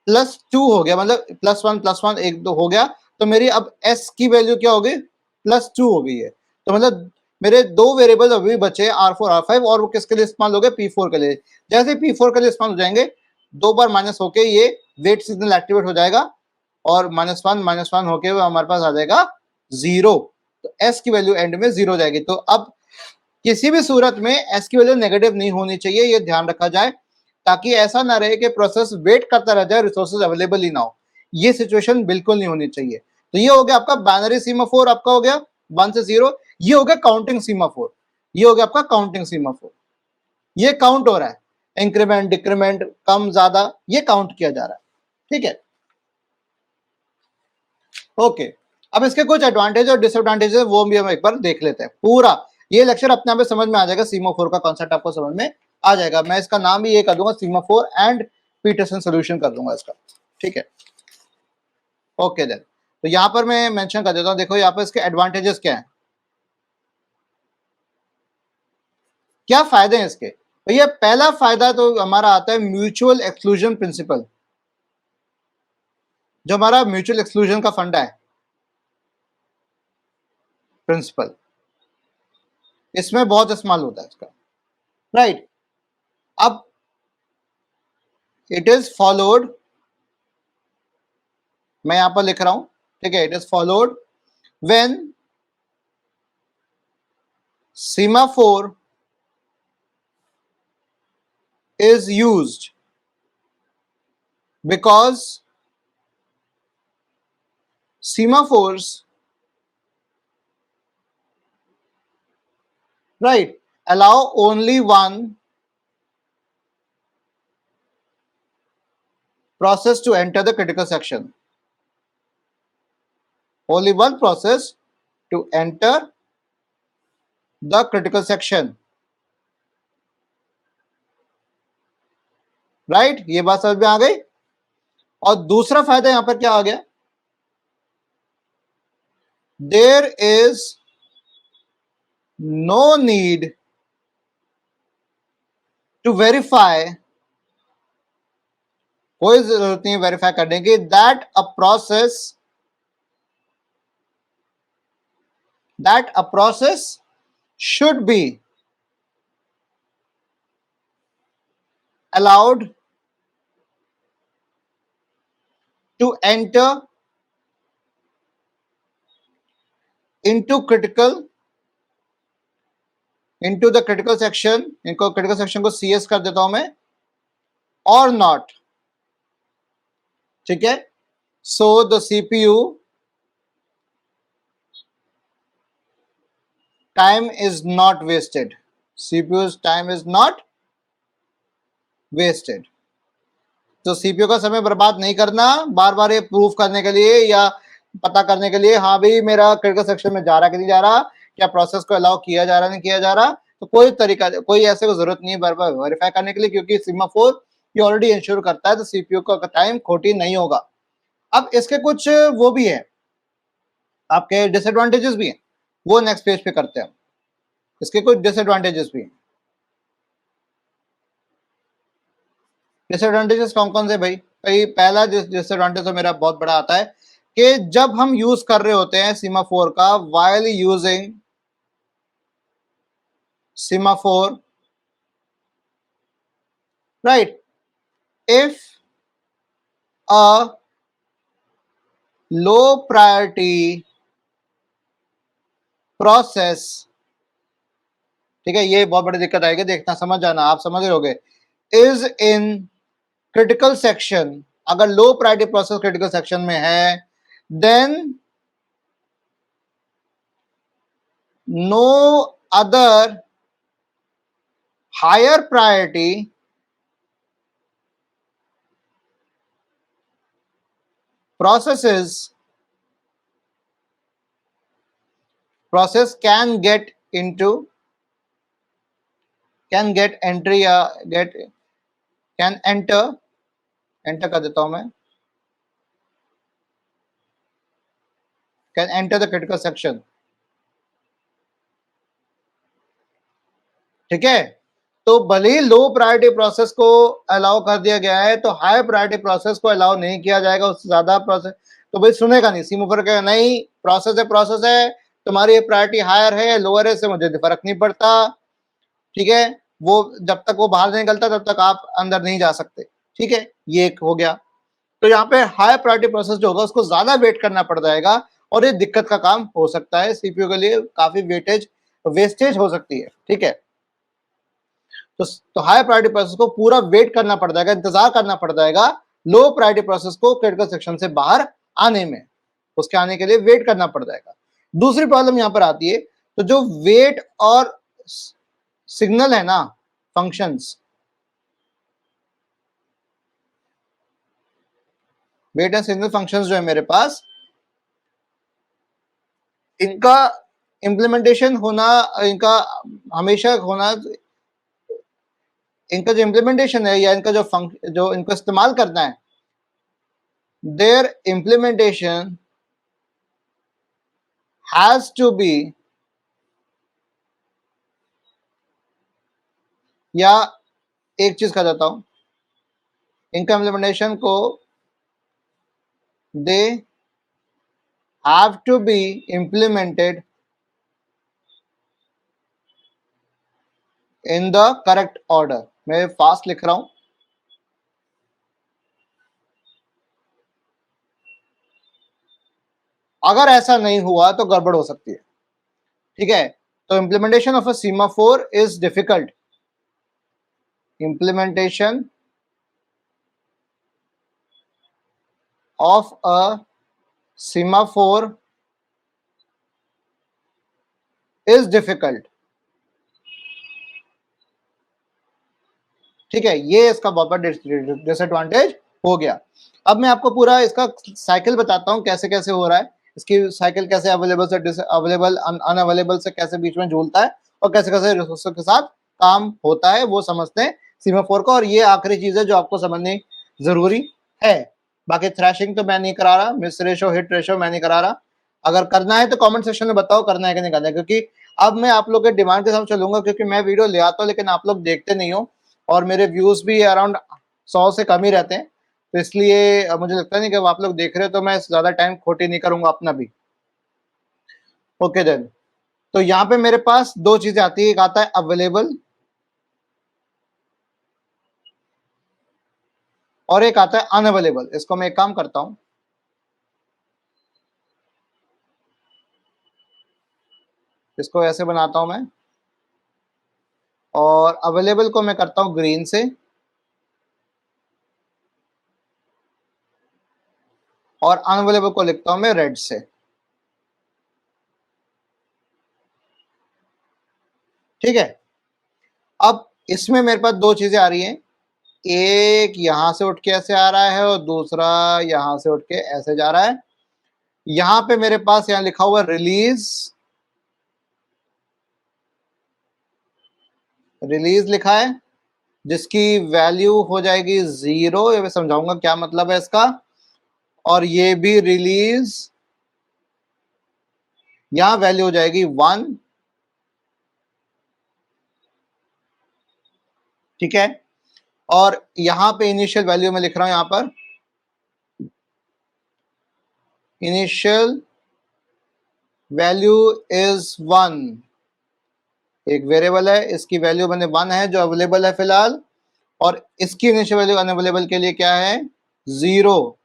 +2 हो गया, मतलब +1 एक दो हो गया। तो मेरी अब S की वैल्यू क्या हो गई, +2 हो गई है। तो मतलब मेरे 2 वेरिएबल अभी बचे R4 R5, और वो किसके लिए इस्तेमाल हो गए, P4 के लिए। जैसे P4 के लिए इस्तेमाल हो जाएंगे, 2 बार माइनस होके ये वेट सिग्नल एक्टिवेट हो जाएगा, और -1 होके हमारे पास आ जाएगा 0। तो S की वैल्यू एंड में 0 हो जाएगी। तो अब किसी भी सूरत में S की वैल्यू नेगेटिव नहीं होनी चाहिए, ये ध्यान रखा जाए, ताकि ऐसा ना रहे कि प्रोसेस वेट करता रह जाए, रिसोर्सेज अवेलेबल ही ना हो। ये सिचुएशन बिल्कुल नहीं होनी चाहिए। तो ये हो गया आपका बाइनरी सीमाफोर, आपका हो गया 1 से 0। ये हो गया काउंटिंग सीमाफोर, ये हो गया आपका काउंटिंग सीमाफोर। ये काउंट हो रहा है, इंक्रीमेंट डिक्रीमेंट कम ज्यादा, ये काउंट किया जा रहा है, ठीक है। ओके, अब इसके कुछ एडवांटेज और डिसएडवांटेज है वो भी हम एक बार देख लेते हैं। पूरा ये लेक्चर अपने आप में समझ में आ जाएगा, सीमाफोर का कॉन्सेप्ट आपको समझ में आ जाएगा। मैं इसका नाम भी ये कर दूंगा, सीमाफोर एंड पीटरसन सोल्यूशन कर दूंगा इसका, ठीक है। ओके देन, तो यहां पर मैं मेंशन कर देता हूं, देखो यहां पर इसके एडवांटेजेस क्या है, क्या फायदे हैं इसके। भैया पहला फायदा तो हमारा आता है म्यूचुअल एक्सक्लूजन प्रिंसिपल, जो हमारा म्यूचुअल एक्सक्लूजन का फंडा है, प्रिंसिपल, इसमें बहुत इस्तेमाल होता है इसका, राइट। अब इट इज फॉलोड, मैं यहां पर लिख रहा हूं, ठीक है, it is followed when semaphore is used because semaphores, right, allow only one process to enter the critical section, only one process to enter the critical section, right, ये बात समझ में आ गई। और दूसरा फायदा यहां पर क्या आ गया, there is no need to verify, कोई जरूरत नहीं वेरीफाई करने की, that a process should be allowed to enter into the critical section, इनको critical section को CS कर देता हूं मैं, or not, ठीक है। So the CPU time is not wasted, CPU's time is not wasted, तो सीपीयू का समय बर्बाद नहीं करना बार बार ये प्रूफ करने के लिए या पता करने के लिए, हाँ भाई मेरा क्रिटिकल सेक्शन में जा रहा कि नहीं जा रहा, क्या प्रोसेस को अलाउ किया जा रहा नहीं किया जा रहा, तो कोई तरीका, कोई ऐसे को जरूरत नहीं है बार बार वेरीफाई करने के लिए, क्योंकि सीमाफोर ये ऑलरेडी इंश्योर करता है, तो सीपीयू का टाइम खोटी नहीं होगा। अब इसके कुछ वो भी है, आपके डिसएडवांटेजेस भी हैं, वो नेक्स्ट पेज पे करते हैं। इसके कुछ डिसएडवांटेजेस भी हैं। डिसएडवांटेजेस कौन कौन से भाई, पहला डिसएडवांटेज तो मेरा बहुत बड़ा आता है कि जब हम यूज कर रहे होते हैं सीमाफोर का, while using semaphore, right, if a low priority process, ठीक है, ये बहुत बड़ी दिक्कत आएगी, देखना समझ जाना, आप समझ रहे होगे, इज इन क्रिटिकल सेक्शन, अगर low priority process critical section में है, then no other higher priority process can get entry या can enter कर देता हूं मैं, can enter the critical section, ठीक है। तो भले ही लो प्रायोरिटी प्रोसेस को अलाउ कर दिया गया है, तो हाई प्रायोरिटी प्रोसेस को अलाउ नहीं किया जाएगा, उससे ज्यादा प्रोसेस तो भाई सुनेगा नहीं, सीमाफोर कहेगा नहीं प्रोसेस है, तुम्हारी प्रायोरिटी हायर है लोअर है, से मुझे फर्क नहीं पड़ता, ठीक है, वो जब तक वो बाहर नहीं निकलता तब तक आप अंदर नहीं जा सकते, ठीक है, ये एक हो गया। तो यहाँ पे हाई प्रायोरिटी प्रोसेस जो होगा उसको ज्यादा वेट करना पड़ जाएगा, और ये दिक्कत का काम हो सकता है, सीपीयू के लिए काफी वेस्टेज हो सकती है, ठीक है। तो हाई प्रायोरिटी प्रोसेस को पूरा वेट करना पड़ जाएगा, इंतजार करना पड़ जाएगा लो प्रायोरिटी प्रोसेस को क्रिटिकल सेक्शन से बाहर आने में, उसके आने के लिए वेट करना पड़ जाएगा। दूसरी प्रॉब्लम यहां पर आती है, तो जो वेट और सिग्नल है ना, functions, wait and signal functions जो है मेरे पास, इनका इम्प्लीमेंटेशन होना, इनका हमेशा होना, इनका जो इम्प्लीमेंटेशन है या इनका जो इनको इस्तेमाल करना है, their implementation has to be, या एक चीज कह देता हूं, इनका इम्प्लीमेंटेशन को they have to be implemented in the correct order. मैं फास्ट लिख रहा हूं, अगर ऐसा नहीं हुआ तो गड़बड़ हो सकती है, ठीक है। तो implementation of a semaphore is difficult, implementation of a semaphore is difficult, ठीक है। ये इसका बहुत बड़ा डिसएडवांटेज हो गया। अब मैं आपको पूरा इसका साइकिल बताता हूं कैसे कैसे हो रहा है, इसकी साइकिल कैसे अवेलेबल से अवेलेबल अनअवेलेबल से कैसे बीच में झूलता है और कैसे कैसे रिसोर्स के साथ काम होता है, वो समझते हैं सीमाफोर को। और ये आखिरी चीज है जो आपको समझनी जरूरी है। बाकी थ्रैशिंग तो मैं नहीं करा रहा, मिस रेशो, हिट रेशो मैं नहीं करा रहा। अगर करना है तो कमेंट सेक्शन में बताओ करना है कि नहीं करना है, क्योंकि अब मैं आप लोग के डिमांड के साथ चलूंगा, क्योंकि मैं वीडियो ले आता हूँ लेकिन आप लोग देखते नहीं हो और मेरे व्यूज भी अराउंड 100 से कम ही रहते हैं, तो इसलिए मुझे लगता नहीं कि आप लोग देख रहे हो तो मैं ज्यादा टाइम खोटी नहीं करूंगा अपना भी। ओके देन, तो यहाँ पे मेरे पास दो चीजें आती है, एक आता है अवेलेबल और एक आता है अनअवेलेबल। इसको मैं एक काम करता हूं, इसको ऐसे बनाता हूं मैं, और अवेलेबल को मैं करता हूं ग्रीन से और अनअवेलेबल को लिखता हूं मैं रेड से, ठीक है। अब इसमें मेरे पास दो चीजें आ रही हैं, एक यहां से उठ के ऐसे आ रहा है और दूसरा यहां से उठ के ऐसे जा रहा है। यहां पे मेरे पास यहां लिखा हुआ रिलीज, रिलीज लिखा है जिसकी वैल्यू हो जाएगी 0, ये मैं समझाऊंगा क्या मतलब है इसका। और ये भी रिलीज, यहां वैल्यू हो जाएगी 1, ठीक है। और यहां पे इनिशियल वैल्यू में लिख रहा हूं, यहां पर इनिशियल वैल्यू इज 1, एक वेरिएबल है, इसकी वैल्यू मैंने 1 है जो अवेलेबल है फिलहाल, और इसकी इनिशियल वैल्यू अनअवेलेबल के लिए क्या है 0।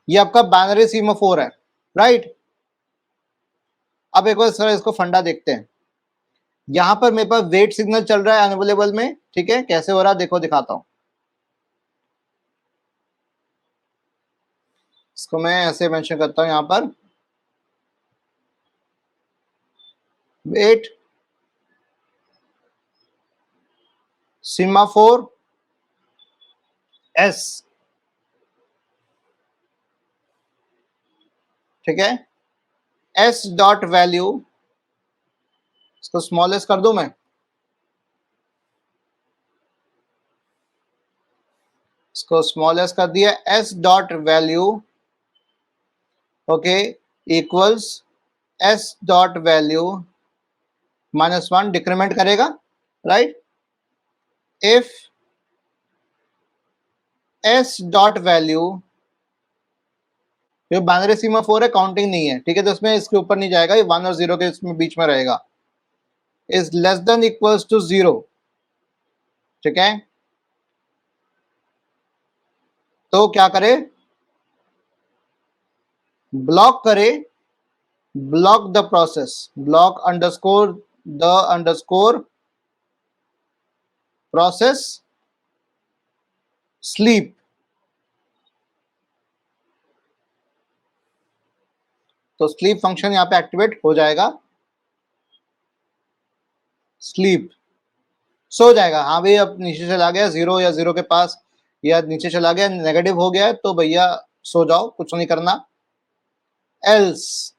ये आपका बाइनरी सीमाफोर है, राइट। अब एक बार सर इसको फंडा देखते हैं। यहां पर मेरे पास वेट सिग्नल चल रहा है अनअवेलेबल में, ठीक है। कैसे हो रहा है देखो, दिखाता हूं। इसको मैं ऐसे मेंशन करता हूं यहां पर, वेट सीमाफोर एस, ठीक है। एस डॉट वैल्यू, इसको स्मॉलेस्ट कर दूं मैं, इसको स्मॉलेस्ट कर दिया, s dot value, okay, equals s dot value -1, decrement करेगा, right. If S dot value, जो बाइनरी सीमाफोर है काउंटिंग नहीं है, ठीक है, तो इसमें इसके ऊपर नहीं जाएगा, ये 1 और 0 के इसमें बीच में रहेगा, is less than equals to 0, ठीक है। तो क्या करे, ब्लॉक करे, block the process, block underscore the underscore process sleep. तो स्लीप फंक्शन यहां पे एक्टिवेट हो जाएगा, स्लीप, सो जाएगा। हाँ भाई अब नीचे चला गया 0 या 0 के पास, या नीचे चला गया नेगेटिव हो गया है, तो भैया सो जाओ, कुछ नहीं करना। एल्स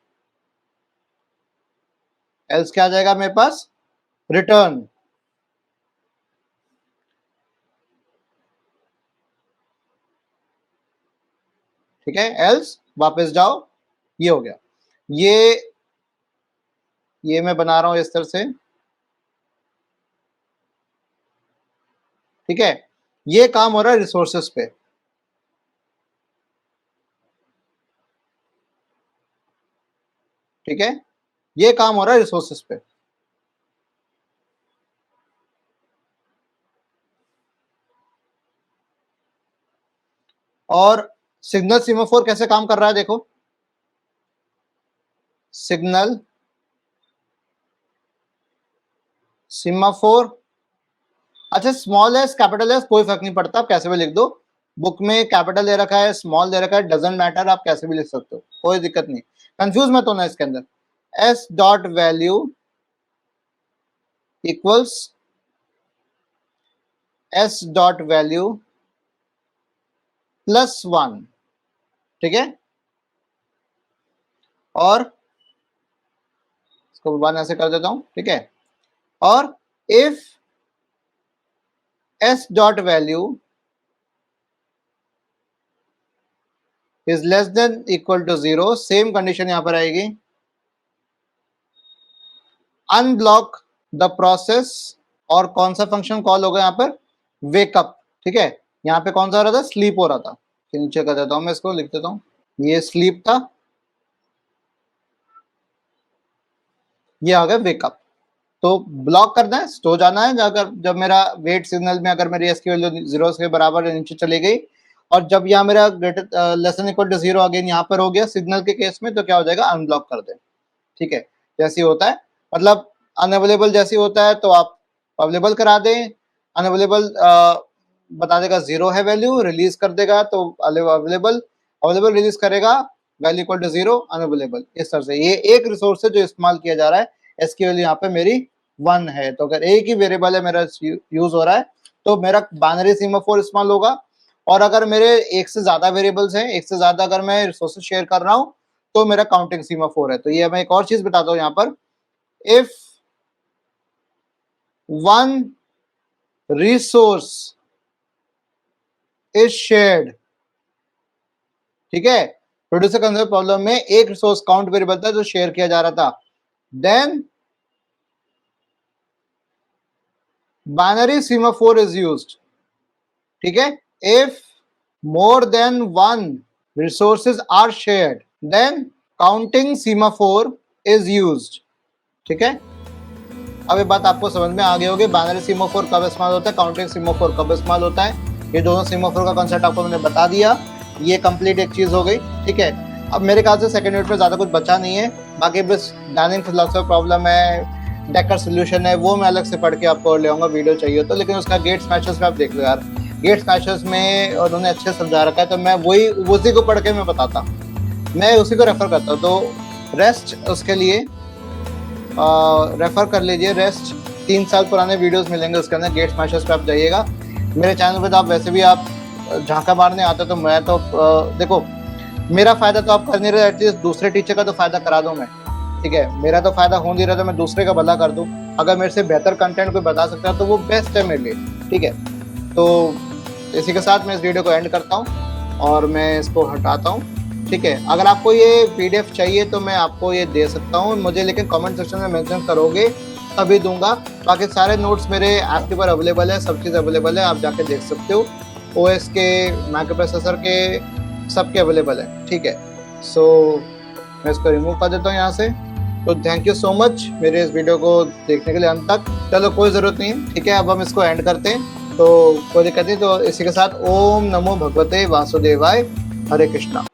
क्या आ जाएगा मेरे पास? रिटर्न। ठीक है, एल्स वापस जाओ, ये हो गया। ये मैं बना रहा हूं इस तरह से, ठीक है। ये काम हो रहा है रिसोर्सेस पे, ठीक है, ये काम हो रहा है रिसोर्सेस पे। और सिग्नल सीमाफोर कैसे काम कर रहा है देखो। सिग्नल सीमाफोर, अच्छा स्मॉल एस कैपिटल एस कोई फर्क नहीं पड़ता, आप कैसे भी लिख दो। बुक में कैपिटल दे रखा है, स्मॉल दे रखा है, डजंट मैटर, आप कैसे भी लिख सकते हो, कोई दिक्कत नहीं। कंफ्यूज मत होना इसके अंदर। S dot value equals s dot value +1, ठीक है। और इसको 1 ऐसे कर देता हूं, ठीक है। और if S dot value is less than equal to 0, same condition यहां पर आएगी। अनब्लॉक द प्रोसेस, और कौन सा फंक्शन कॉल होगा यहाँ पर? वेकअप, ठीक है। यहाँ पे कौन सा हो रहा था? स्लीप हो रहा था। नीचे कर देता हूं मैं, इसको लिख देता हूं, ये स्लीप था, ये आ गया वेकअप। तो ब्लॉक करना है, स्टो जाना है। अगर जब मेरा वेट सिग्नल में अगर मेरी एस की वैल्यू 0 के बराबर नीचे चली गई, और जब यहाँ मेरा greater less than equal to 0 again यहाँ पर हो गया सिग्नल के केस में, तो क्या हो जाएगा? अनब्लॉक कर दे, ठीक है। जैसे होता है, मतलब अनअवेलेबल जैसे होता है तो आप अवेलेबल करा दें। अनअवेलेबल बता देगा 0 है वैल्यू, रिलीज कर देगा तो अवेलेबल, अवेलेबल रिलीज करेगा, वैल्यू इक्वल टू 0, अनअवेलेबल। इस तरह से ये एक रिसोर्स है जो इस्तेमाल किया जा रहा है। एस की वैल्यू यहाँ पे मेरी 1 है, तो अगर एक ही वेरिएबल है मेरा यूज हो रहा है तो मेरा बाइनरी सीमाफोर इस्तेमाल होगा। और अगर मेरे एक से ज्यादा वेरिएबल्स हैं, एक से ज्यादा अगर मैं रिसोर्सेज शेयर कर रहा हूँ, तो मेरा काउंटिंग सीमाफोर है। तो ये मैं एक और चीज बताता हूँ यहाँ पर, if one resource is shared, ठीक है, प्रोड्यूसर कंज्यूमर प्रॉब्लम में एक रिसोर्स काउंट वेरिएबल था जो शेयर किया जा रहा था, then binary semaphore is used, ठीक है। If more than 1 resources are shared, then counting semaphore is used, ठीक है। अब ये बात आपको समझ में आ गई होगी, बाइनरी सीमाफोर कब इस्तेमाल होता है, काउंटिंग सीमाफोर कब इस्तेमाल होता है। ये दोनों सीमाफोर का कॉन्सेप्ट आपको मैंने बता दिया, ये कंप्लीट एक चीज हो गई, ठीक है। अब मेरे ख्याल से सेकंड यूनिट में ज्यादा कुछ बचा नहीं है, बाकी बस डायनेमिक फिलॉसफी प्रॉब्लम है, डेकर सोल्यूशन है, वो मैं अलग से पढ़ के आपको ले आऊंगा, वीडियो चाहिए तो। लेकिन उसका गेट स्मैशर्स में आप देख लो यार, गेट स्मैशर्स में उन्होंने अच्छे समझा रखा है, तो मैं वही उसी को पढ़ के मैं बताता, मैं उसी को रेफर करता हूँ। तो रेस्ट उसके लिए रेफर कर लीजिए, रेस्ट 3 साल पुराने वीडियोस मिलेंगे उसके अंदर, गेट स्मैशर्स पे आप जाइएगा। मेरे चैनल पे तो आप वैसे भी आप झांका मारने आते तो मैं तो देखो, मेरा फायदा तो आप कर नहीं रहे, एटलीस्ट दूसरे टीचर का तो फायदा करा दूं मैं, ठीक है। मेरा तो फायदा हो नहीं रहा तो मैं दूसरे का भला कर दूं। अगर मेरे से बेहतर कंटेंट कोई बता सकता है तो वो बेस्ट है मेरे लिए, ठीक है। तो इसी के साथ मैं इस वीडियो को एंड करता हूँ और मैं इसको हटाता हूँ, ठीक है। अगर आपको ये पीडीएफ चाहिए तो मैं आपको ये दे सकता हूँ मुझे, लेकिन कमेंट सेक्शन में मेंशन करोगे तभी दूंगा। बाकी सारे नोट्स मेरे ऐप के ऊपर अवेलेबल है, सब चीज़ अवेलेबल है, आप जाके देख सकते हो। ओएस के, माइक्रो प्रोसेसर के, सबके अवेलेबल है, ठीक है। सो मैं इसको रिमूव कर देता हूँ यहाँ से। तो थैंक यू सो मच मेरे इस वीडियो को देखने के लिए अंत तक। चलो कोई ज़रूरत नहीं है, ठीक है, अब हम इसको एंड करते हैं, तो कोई दिक्कत नहीं। तो इसी के साथ ओम नमो भगवते वासुदेवाय, हरे कृष्णा।